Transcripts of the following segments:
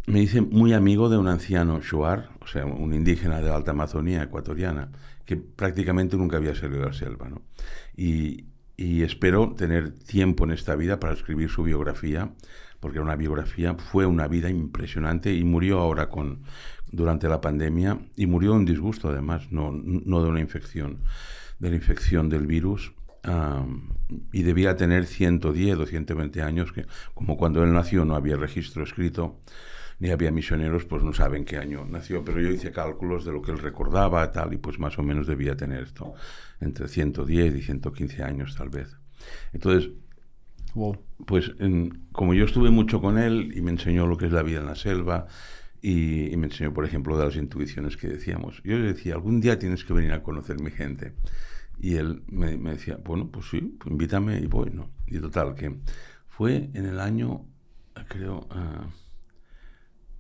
me hice muy amigo de un anciano Shuar, o sea, un indígena de la Alta Amazonía ecuatoriana, que prácticamente nunca había salido de la selva, ¿no? Y, y espero tener tiempo en esta vida para escribir su biografía, porque era una biografía, fue una vida impresionante y murió ahora durante la pandemia y murió de un disgusto además, no de una infección, de la infección del virus. Y debía tener 110 o 120 años, que como cuando él nació no había registro escrito, ni había misioneros, pues no saben qué año nació, pero yo hice cálculos de lo que él recordaba, tal, y pues más o menos debía tener esto, entre 110 y 115 años tal vez. Entonces, Wow. pues como yo estuve mucho con él y me enseñó lo que es la vida en la selva y me enseñó, por ejemplo, de las intuiciones que decíamos. Yo le decía, algún día tienes que venir a conocer mi gente. Y él me decía, bueno, pues sí, pues invítame y voy, ¿no? Y total, que fue en el año, creo,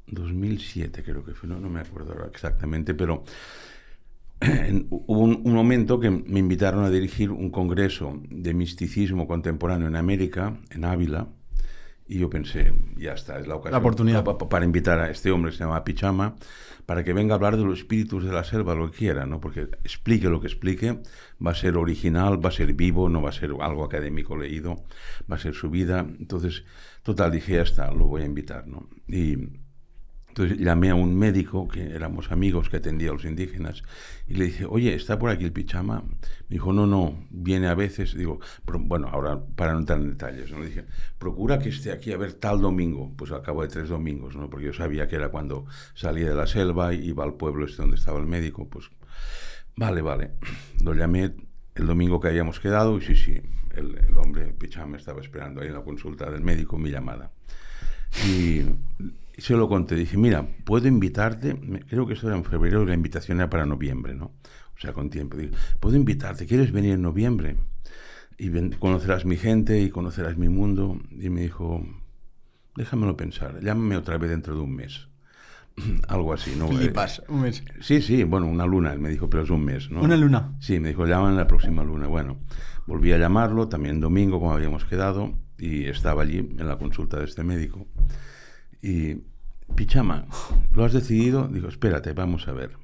2007 creo que fue, no me acuerdo ahora exactamente, pero hubo un momento que me invitaron a dirigir un congreso de misticismo contemporáneo en América, en Ávila, y yo pensé, ya está, es la La ocasión oportunidad. para invitar a este hombre que se llama Pichama, para que venga a hablar de los espíritus de la selva, lo que quiera, ¿no? Porque explique lo que explique, va a ser original, va a ser vivo, no va a ser algo académico leído, va a ser su vida. Entonces, total, dije, ya está, lo voy a invitar, ¿no? Y entonces llamé a un médico, que éramos amigos, que atendía a los indígenas, y le dije, oye, ¿está por aquí el Pichama? Me dijo, no, viene a veces. Digo, bueno, ahora para no entrar en detalles, ¿no? Le dije, procura que esté aquí a ver tal domingo. Pues al cabo de 3 domingos, ¿no? Porque yo sabía que era cuando salía de la selva y iba al pueblo este donde estaba el médico. Pues vale. Lo llamé el domingo que habíamos quedado y sí, el hombre, el Pichama, estaba esperando ahí en la consulta del médico mi llamada. Y se lo conté, dije, mira, puedo invitarte, creo que esto era en febrero y la invitación era para noviembre, ¿no? O sea, con tiempo. Dije, puedo invitarte, ¿quieres venir en noviembre? Y conocerás mi gente y conocerás mi mundo. Y me dijo, déjamelo pensar, llámame otra vez dentro de un mes. Algo así, ¿no? Flipas, un mes. Sí, bueno, una luna, él me dijo, pero es un mes, ¿no? Una luna. Sí, me dijo, llámame la próxima luna. Bueno, volví a llamarlo, también domingo, como habíamos quedado, y estaba allí en la consulta de este médico. Y, Pichama, ¿lo has decidido? Digo, espérate, vamos a ver.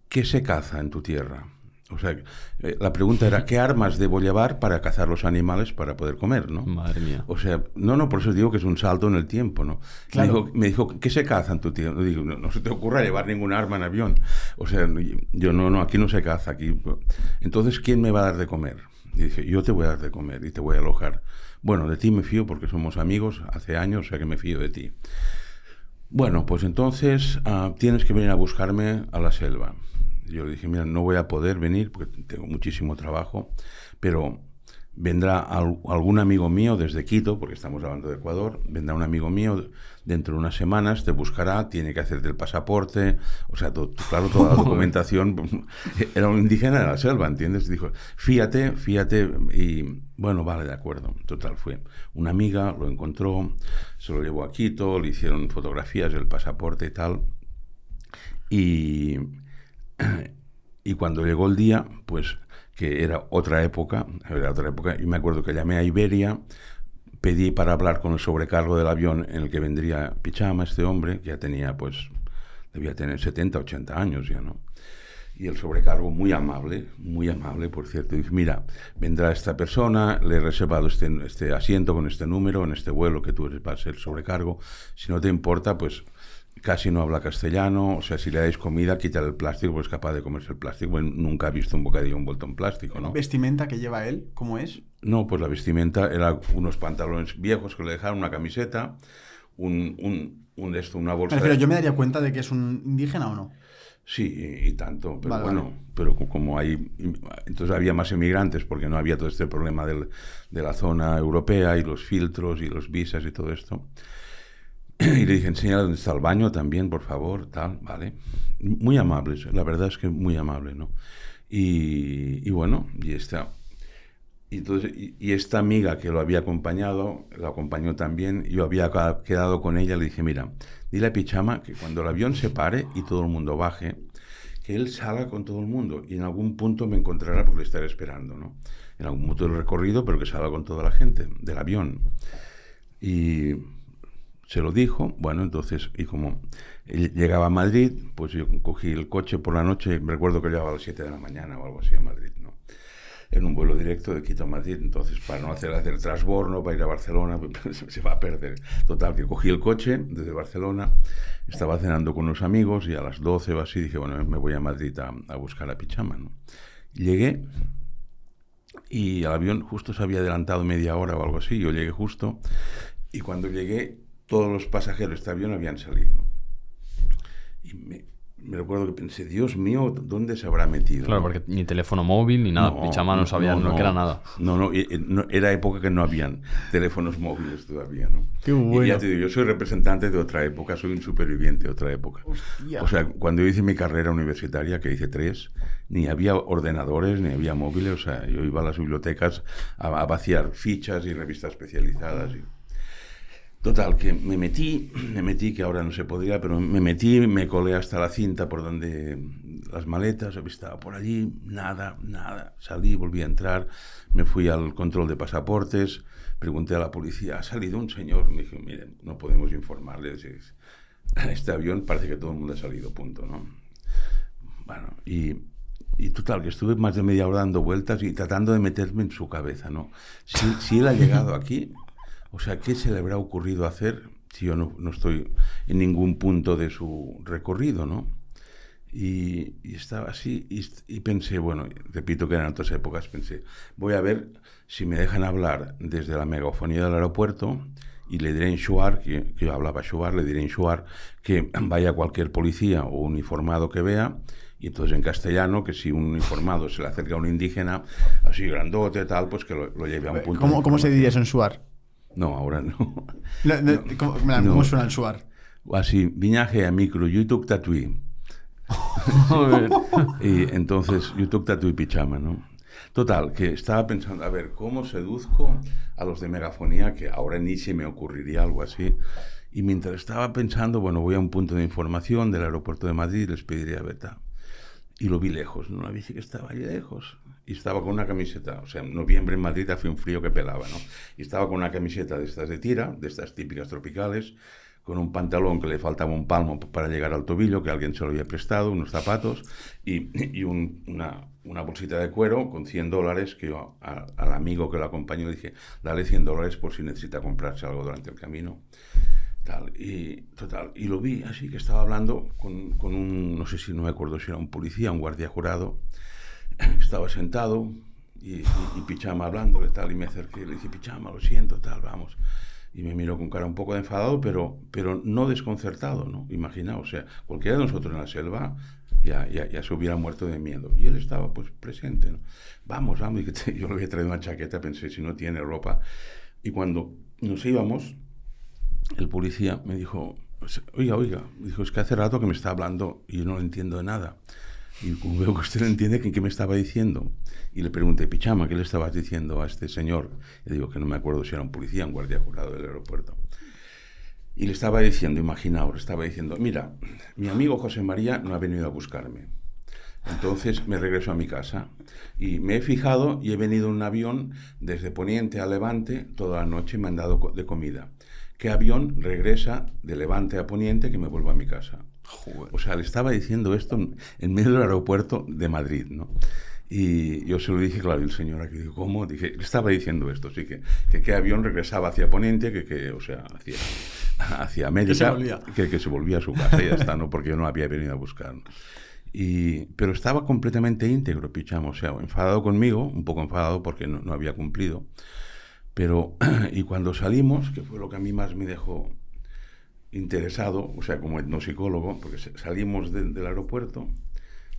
¿Qué se caza en tu tierra? O sea, la pregunta era, ¿qué armas debo llevar para cazar los animales para poder comer, ¿no? Madre mía. O sea, no, por eso digo que es un salto en el tiempo, ¿no? Claro. Me dijo, ¿qué se caza en tu tierra? Digo, no se te ocurra llevar ningún arma en avión. O sea, yo no, aquí no se caza, aquí. Entonces, ¿quién me va a dar de comer? Y dije, yo te voy a dar de comer y te voy a alojar. Bueno, de ti me fío porque somos amigos hace años, o sea que me fío de ti. Bueno, pues entonces tienes que venir a buscarme a la selva. Yo le dije, mira, no voy a poder venir porque tengo muchísimo trabajo, pero vendrá algún amigo mío desde Quito, porque estamos hablando de Ecuador, vendrá un amigo mío dentro de unas semanas, te buscará, tiene que hacerte el pasaporte, o sea, claro, toda la documentación. Era un indígena de la selva, ¿entiendes? Dijo, fíjate, y bueno, vale, de acuerdo. Total, fue una amiga, lo encontró, se lo llevó a Quito, le hicieron fotografías del pasaporte y tal, y, y cuando llegó el día, pues que era otra época, y me acuerdo que llamé a Iberia, pedí para hablar con el sobrecargo del avión en el que vendría Pichama, este hombre, que ya tenía, pues, debía tener 70, 80 años ya, ¿no? Y el sobrecargo, muy amable, por cierto, dice, mira, vendrá esta persona, le he reservado este asiento con este número, en este vuelo que tú vas a ser sobrecargo, si no te importa, pues casi no habla castellano, o sea, si le dais comida, quítale el plástico, pues es capaz de comerse el plástico, pues nunca ha visto un bocadillo envuelto en plástico, ¿no? ¿Vestimenta que lleva él? ¿Cómo es? No, pues la vestimenta era unos pantalones viejos que le dejaron, una camiseta, una bolsa. Me refiero, ¿yo me daría cuenta de que es un indígena o no? Sí, y tanto, pero Vale, bueno, vale. pero como hay, entonces había más inmigrantes porque no había todo este problema de la zona europea y los filtros y los visas y todo esto. Y le dije, enséñale dónde está el baño también, por favor, tal, vale. Muy amables, la verdad es que muy amable, ¿no? Y bueno, y esta amiga que lo había acompañado, lo acompañó también, yo había quedado con ella, le dije, mira, dile a Pichama que cuando el avión se pare y todo el mundo baje, que él salga con todo el mundo y en algún punto me encontrará porque le estaré esperando, ¿no? En algún punto del recorrido, pero que salga con toda la gente del avión. Y se lo dijo, bueno, entonces, y como él llegaba a Madrid, pues yo cogí el coche por la noche, recuerdo que llegaba a las 7 de la mañana o algo así a Madrid, ¿no? En un vuelo directo de Quito a Madrid, entonces para no hacer transbordo, para ir a Barcelona, pues, se va a perder. Total, que cogí el coche desde Barcelona, estaba cenando con unos amigos y a las 12 o así dije, bueno, me voy a Madrid a buscar a Pichama, ¿no? Llegué y el avión justo se había adelantado media hora o algo así, yo llegué justo y cuando llegué todos los pasajeros de este avión habían salido. Y me recuerdo que pensé, Dios mío, ¿dónde se habrá metido? Claro, ¿no? porque ni teléfono móvil ni nada. Pichama no sabía que era nada. No, era época que no habían teléfonos móviles todavía, ¿no? Qué bueno. Y ya te digo, yo soy representante de otra época, soy un superviviente de otra época. Hostia. O sea, cuando yo hice mi carrera universitaria, que hice 3, ni había ordenadores, ni había móviles, o sea, yo iba a las bibliotecas a vaciar fichas y revistas especializadas y... Total, que me metí, que ahora no se podría, pero me metí, me colé hasta la cinta por donde las maletas, estaba por allí, nada, salí, volví a entrar, me fui al control de pasaportes, pregunté a la policía, ha salido un señor, me dijo, miren, no podemos informarles, este avión parece que todo el mundo ha salido, punto, ¿no? Bueno, y total, que estuve más de media hora dando vueltas y tratando de meterme en su cabeza, ¿no? Si él ha llegado aquí... O sea, ¿qué se le habrá ocurrido hacer si yo no estoy en ningún punto de su recorrido, ¿no? Y estaba así y pensé, bueno, repito que eran otras épocas, pensé, voy a ver si me dejan hablar desde la megafonía del aeropuerto y le diré en Shuar, que yo hablaba Shuar, le diré en Shuar que vaya cualquier policía o uniformado que vea, y entonces en castellano, que si un uniformado se le acerca a un indígena, así grandote, tal, pues que lo lleve a un punto. ¿Cómo se diría eso en Suar? No, ahora no. ¿Cómo suena el Suar? Así, viñaje a micro, YouTube tatuí. Y entonces, YouTube tatuí Pichama, ¿no? Total, que estaba pensando, a ver, ¿cómo seduzco a los de megafonía? Que ahora ni se me ocurriría algo así. Y mientras estaba pensando, bueno, voy a un punto de información del aeropuerto de Madrid, les pediría beta. Y lo vi lejos, no la vi, sí que estaba ahí lejos. Y estaba con una camiseta, o sea, en noviembre en Madrid hacía un frío que pelaba, ¿no? Y estaba con una camiseta de estas de tira, de estas típicas tropicales, con un pantalón que le faltaba un palmo para llegar al tobillo, que alguien se lo había prestado, unos zapatos, y una bolsita de cuero con $100 que yo al amigo que lo acompañó le dije, dale $100 por si necesita comprarse algo durante el camino. Total, y lo vi así que estaba hablando con un, no sé si no me acuerdo si era un policía, un guardia jurado, estaba sentado y Pichama hablándole tal, y me acerqué y le dije, Pichama, lo siento, tal, vamos. Y me miró con cara un poco de enfadado, pero no desconcertado, ¿no? Imaginaos, o sea, cualquiera de nosotros en la selva ya se hubiera muerto de miedo. Y él estaba pues presente, ¿no? Vamos, y yo le había traído una chaqueta, pensé, si no tiene ropa. Y cuando nos íbamos, el policía me dijo, oiga, dijo, es que hace rato que me está hablando y yo no lo entiendo de nada. Y como veo que usted no entiende, ¿qué me estaba diciendo? Y le pregunté, Pichama, ¿qué le estabas diciendo a este señor? Y digo que no me acuerdo si era un policía, un guardia jurado del aeropuerto. Y le estaba diciendo, imaginaos, le estaba diciendo, mira, mi amigo José María no ha venido a buscarme. Entonces me regreso a mi casa y me he fijado y he venido en un avión desde Poniente a Levante toda la noche, me han dado de comida. ¿Qué avión regresa de Levante a Poniente que me vuelvo a mi casa? Joder. O sea, le estaba diciendo esto en medio del aeropuerto de Madrid, ¿no? Y yo se lo dije, claro, y el señor aquí dijo, ¿cómo? Dije, le estaba diciendo esto, sí, que qué avión regresaba hacia Poniente, o sea, hacia América, que se volvía a su casa y ya está, ¿no? Porque yo no había venido a buscar, ¿no? Pero estaba completamente íntegro, Pichama, o sea, enfadado conmigo, un poco enfadado porque no había cumplido. Pero, y cuando salimos, que fue lo que a mí más me dejó interesado, o sea, como etnopsicólogo, porque salimos del aeropuerto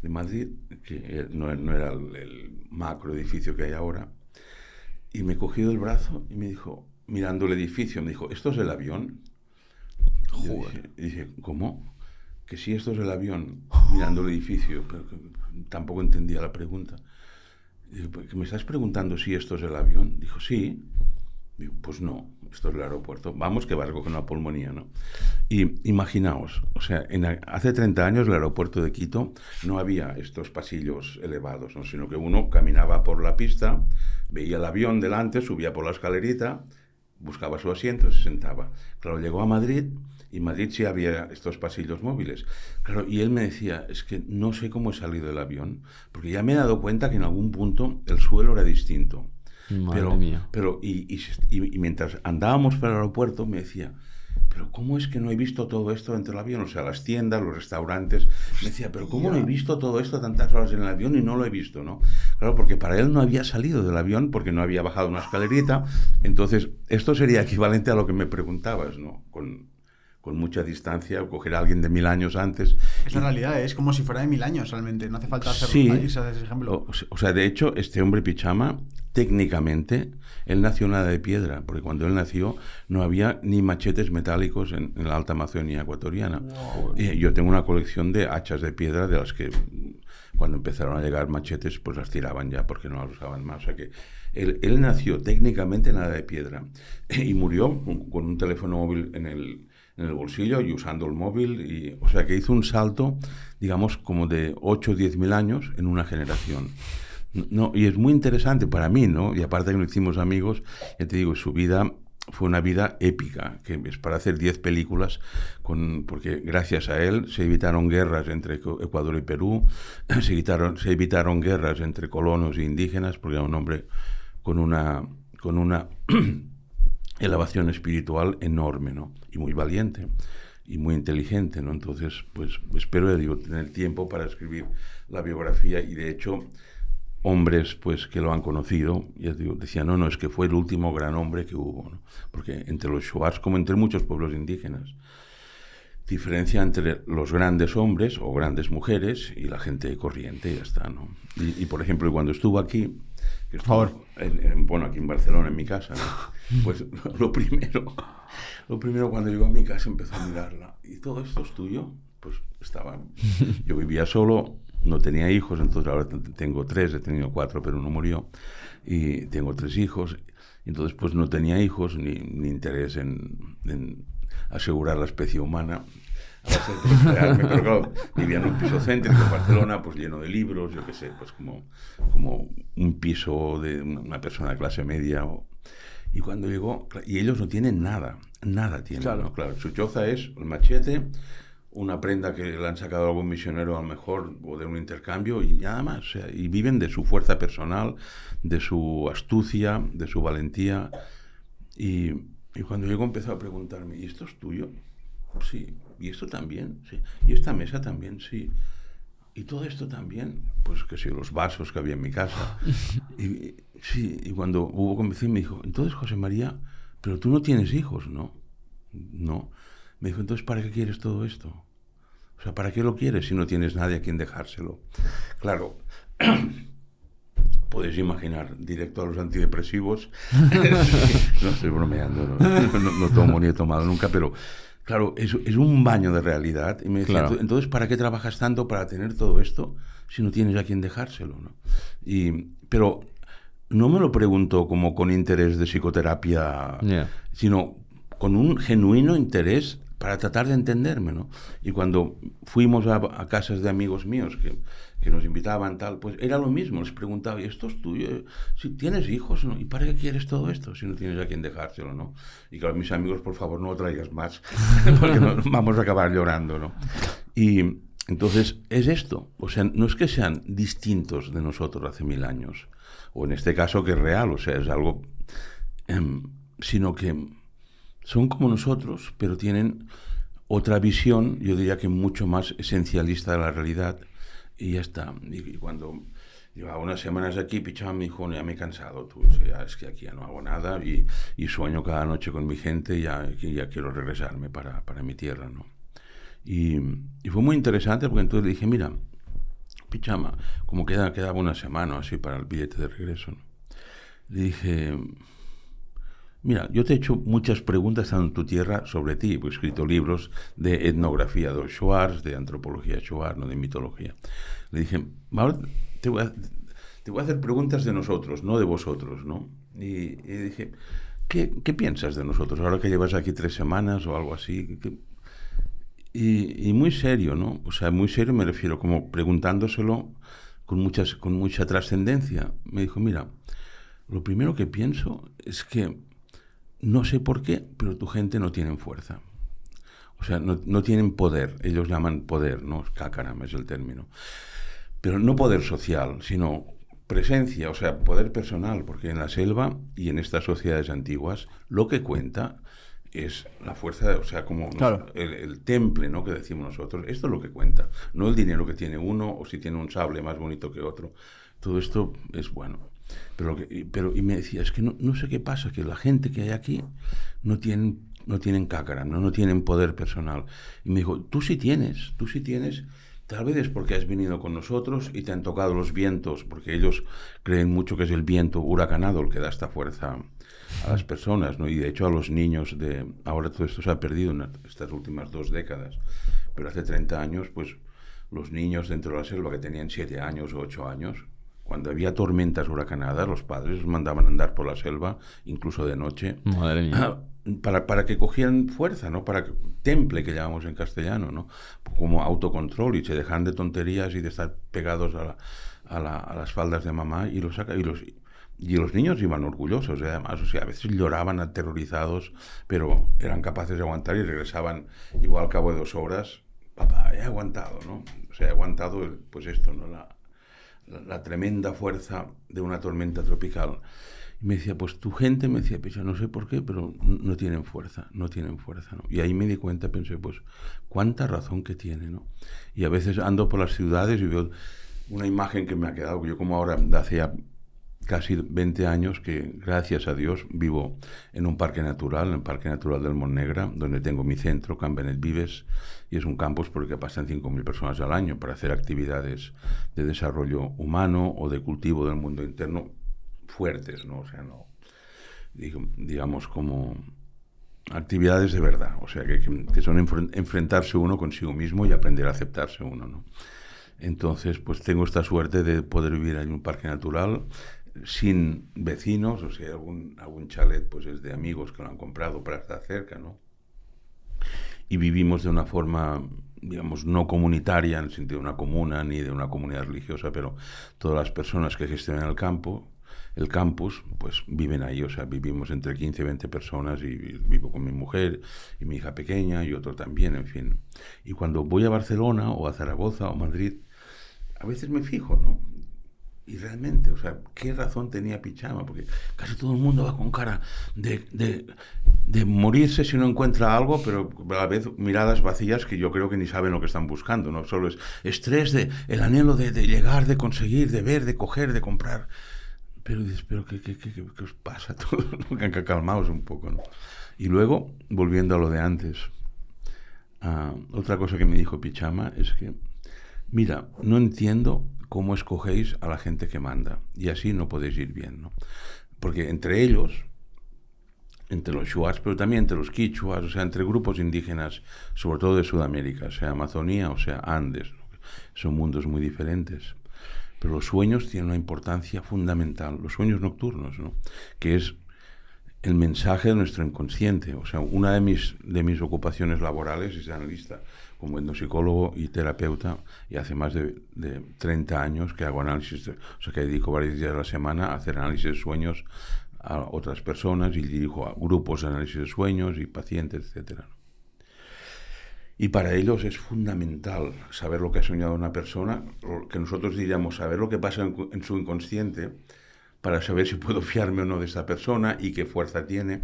de Madrid, que no era el macro edificio que hay ahora, y me cogió del brazo y me dijo, mirando el edificio, me dijo, ¿esto es el avión? Y dije, ¿cómo? Que si esto es el avión, mirando el edificio, pero tampoco entendía la pregunta. Dije, ¿que me estás preguntando si esto es el avión? Dijo, sí. Digo, pues no, esto es el aeropuerto. Vamos que vas con una pulmonía, ¿no? Y imaginaos, o sea, hace 30 años el aeropuerto de Quito no había estos pasillos elevados, ¿no? Sino que uno caminaba por la pista, veía el avión delante, subía por la escalerita buscaba su asiento, se sentaba. Claro, llegó a Madrid, y en Madrid sí había estos pasillos móviles. Claro, y él me decía, es que no sé cómo he salido del avión, porque ya me he dado cuenta que en algún punto el suelo era distinto. Madre mía. Y mientras andábamos para el aeropuerto me decía, pero ¿cómo es que no he visto todo esto dentro del avión? O sea, las tiendas, los restaurantes. Me decía, pero ¿cómo no he visto todo esto tantas horas en el avión y no lo he visto, ¿no? Claro, porque para él no había salido del avión porque no había bajado una escalerita. Entonces, esto sería equivalente a lo que me preguntabas, ¿no? Con mucha distancia, o coger a alguien de 1000 años antes. Es la realidad, es como si fuera de 1000 años realmente, no hace falta hacer ese ejemplo. O sea, de hecho, este hombre Pichama, técnicamente, él nació en la edad de piedra, porque cuando él nació no había ni machetes metálicos en la alta Amazonia ecuatoriana. Wow. Yo tengo una colección de hachas de piedra de las que cuando empezaron a llegar machetes, pues las tiraban ya porque no las usaban más. O sea que él nació técnicamente en la edad de piedra y murió con un teléfono móvil en el bolsillo y usando el móvil, o sea que hizo un salto, digamos, como de 8 o 10 mil años en una generación. No, y es muy interesante para mí, ¿no? Y aparte que nos hicimos amigos, ya te digo, su vida fue una vida épica, que es para hacer 10 películas, porque gracias a él se evitaron guerras entre Ecuador y Perú, se evitaron guerras entre colonos e indígenas, porque era un hombre con una elevación espiritual enorme, ¿no? Y muy valiente y muy inteligente, ¿no? Entonces, pues espero, digo, tener tiempo para escribir la biografía, y de hecho hombres pues que lo han conocido, ya digo, decían, no, es que fue el último gran hombre que hubo, ¿no? Porque entre los Shuars, como entre muchos pueblos indígenas, diferencia entre los grandes hombres o grandes mujeres y la gente corriente, ya está, ¿no? Y por ejemplo, cuando estuvo aquí, que estuvo, aquí en Barcelona, en mi casa, ¿no? Pues lo primero cuando llegó a mi casa empezó a mirarla, ¿y todo esto es tuyo? Pues yo vivía solo, no tenía hijos, entonces ahora tengo 3, he tenido 4, pero uno murió, y tengo 3 hijos, entonces pues no tenía hijos ni interés en asegurar la especie humana. Pero claro, vivía en un piso céntrico en Barcelona, pues lleno de libros, yo qué sé, pues como un piso de una persona de clase media. Y cuando llegó, y ellos no tienen nada tienen, claro. ¿No? Claro, su choza es el machete, una prenda que le han sacado a algún misionero a lo mejor, o de un intercambio, y nada más. O sea, y viven de su fuerza personal, de su astucia, de su valentía. Y cuando llegó empezó a preguntarme, ¿y esto es tuyo? Sí. ¿Y esto también? Sí. ¿Y esta mesa también? Sí. ¿Y todo esto también? Pues que sí, los vasos que había en mi casa. Y cuando hubo conversación me dijo, entonces José María, pero tú no tienes hijos, ¿no? No. Me dijo, entonces ¿para qué quieres todo esto? O sea, ¿para qué lo quieres si no tienes nadie a quien dejárselo? Claro, podéis imaginar, directo a los antidepresivos. No estoy bromeando, no tomo ni he tomado nunca, pero claro, es un baño de realidad. Y me decía, claro, entonces ¿para qué trabajas tanto para tener todo esto si no tienes a quien dejárselo, ¿no? Pero no me lo preguntó como con interés de psicoterapia, sino con un genuino interés para tratar de entenderme, ¿no? Y cuando fuimos a casas de amigos míos que nos invitaban, tal, pues era lo mismo, les preguntaba, ¿y esto es tuyo? Si tienes hijos, ¿no? ¿Y para qué quieres todo esto si no tienes a quien dejárselo, ¿no? Y claro, mis amigos, por favor, no lo traigas más, porque vamos a acabar llorando, ¿no? Y entonces es esto, o sea, no es que sean distintos de nosotros hace 1000 años, o en este caso que es real, o sea, es algo, sino que son como nosotros, pero tienen otra visión, yo diría que mucho más esencialista de la realidad, y ya está. Y cuando llevaba unas semanas aquí, Pichama me dijo, ya me he cansado, tú, o sea, es que aquí ya no hago nada, y sueño cada noche con mi gente, ya quiero regresarme para mi tierra, ¿no? Y fue muy interesante, porque entonces le dije, mira, Pichama, como quedaba una semana así para el billete de regreso, ¿no? Le dije, mira, yo te he hecho muchas preguntas en tu tierra sobre ti, he escrito libros de etnografía de los Shuars, de antropología Shuar, no de mitología. Le dije, ahora te voy a hacer preguntas de nosotros, no de vosotros, ¿no? Y dije, ¿qué piensas de nosotros ahora que llevas aquí 3 semanas o algo así? Y muy serio, ¿no? O sea, muy serio me refiero, como preguntándoselo con mucha trascendencia. Me dijo, mira, lo primero que pienso es que no sé por qué, pero tu gente no tienen fuerza. O sea, no tienen poder. Ellos llaman poder, ¿no? Cácaram es el término. Pero no poder social, sino presencia, o sea, poder personal, porque en la selva y en estas sociedades antiguas lo que cuenta es la fuerza, o sea, como claro. el temple, ¿no?, que decimos nosotros. Esto es lo que cuenta, no el dinero que tiene uno o si tiene un sable más bonito que otro. Todo esto es bueno. Y me decía, es que no sé qué pasa, que la gente que hay aquí no tienen cácara, no tienen poder personal. Y me dijo, tú sí tienes. Tal vez es porque has venido con nosotros y te han tocado los vientos, porque ellos creen mucho que es el viento huracanado el que da esta fuerza a las personas, ¿no? Y de hecho a los niños ahora todo esto se ha perdido en estas últimas 2 décadas, pero hace 30 años, pues los niños dentro de la selva que tenían 7 años o 8 años, cuando había tormentas huracanadas, los padres los mandaban a andar por la selva, incluso de noche. Madre mía. Para que cogieran fuerza, ¿no? Para que temple, que llamamos en castellano, ¿no? Como autocontrol, y se dejan de tonterías y de estar pegados a las faldas de mamá, y los niños iban orgullosos, además, o sea, a veces lloraban aterrorizados, pero eran capaces de aguantar y regresaban igual al cabo de 2 horas. Papá, he aguantado, ¿no? O sea, he aguantado, pues esto, ¿no? La tremenda fuerza de una tormenta tropical. Y me decía, pues tu gente, me decía, no sé por qué, pero no tienen fuerza, ¿no? Y ahí me di cuenta, pensé, pues, cuánta razón que tiene, ¿no? Y a veces ando por las ciudades y veo una imagen que me ha quedado, yo como ahora, hace ya casi 20 años que, gracias a Dios, vivo en un parque natural, en el Parque Natural del Montnegra, donde tengo mi centro, Can Benet Vives, y es un campus porque pasan 5.000 personas al año para hacer actividades de desarrollo humano o de cultivo del mundo interno fuertes, ¿no? O sea, no, digamos, como actividades de verdad, o sea, que son enfrentarse uno consigo mismo y aprender a aceptarse uno, ¿no? Entonces, pues tengo esta suerte de poder vivir en un parque natural sin vecinos, o sea, algún chalet pues es de amigos que lo han comprado para estar cerca, ¿no? Y vivimos de una forma, digamos, no comunitaria, en el sentido de una comuna ni de una comunidad religiosa, pero todas las personas que gestionan el campus, pues viven ahí, o sea, vivimos entre 15 y 20 personas y vivo con mi mujer y mi hija pequeña y otro también, en fin. Y cuando voy a Barcelona o a Zaragoza o Madrid, a veces me fijo, ¿no? Y realmente, o sea, ¿qué razón tenía Pichama? Porque casi todo el mundo va con cara de morirse si no encuentra algo, pero a la vez miradas vacías que yo creo que ni saben lo que están buscando, ¿no? Solo es estrés, el anhelo de llegar, de conseguir, de ver, de coger, de comprar. Pero dices, ¿qué os pasa todo? ¿No? Calmaos un poco, ¿no? Y luego, volviendo a lo de antes, otra cosa que me dijo Pichama es que, mira, no entiendo cómo escogéis a la gente que manda, y así no podéis ir bien, ¿no? Porque entre ellos, entre los shuars, pero también entre los quichuas, o sea, entre grupos indígenas, sobre todo de Sudamérica, sea Amazonía o sea Andes, ¿no? Son mundos muy diferentes. Pero los sueños tienen una importancia fundamental, los sueños nocturnos, ¿no? Que es el mensaje de nuestro inconsciente. O sea, una de mis ocupaciones laborales es analista, como endopsicólogo y terapeuta, y hace más de 30 años que hago análisis, o sea, que dedico varios días a la semana a hacer análisis de sueños a otras personas y dirijo a grupos de análisis de sueños y pacientes, etcétera. Y para ellos es fundamental saber lo que ha soñado una persona, que nosotros diríamos saber lo que pasa en su inconsciente, para saber si puedo fiarme o no de esta persona y qué fuerza tiene.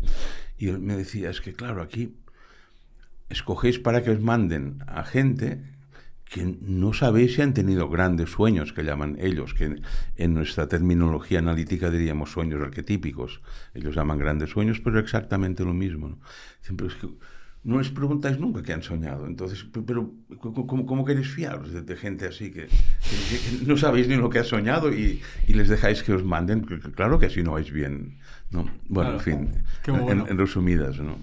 Y él me decía, es que claro, aquí escogéis para que os manden a gente que no sabéis si han tenido grandes sueños, que llaman ellos, que en nuestra terminología analítica diríamos sueños arquetípicos. Ellos llaman grandes sueños, pero exactamente lo mismo, ¿no? Siempre es que no les preguntáis nunca qué han soñado. Entonces, pero ¿cómo queréis fiaros de gente así que no sabéis ni lo que ha soñado y les dejáis que os manden? Claro que así no vais bien, ¿no? Bueno, claro. En fin, bueno. En resumidas, ¿no?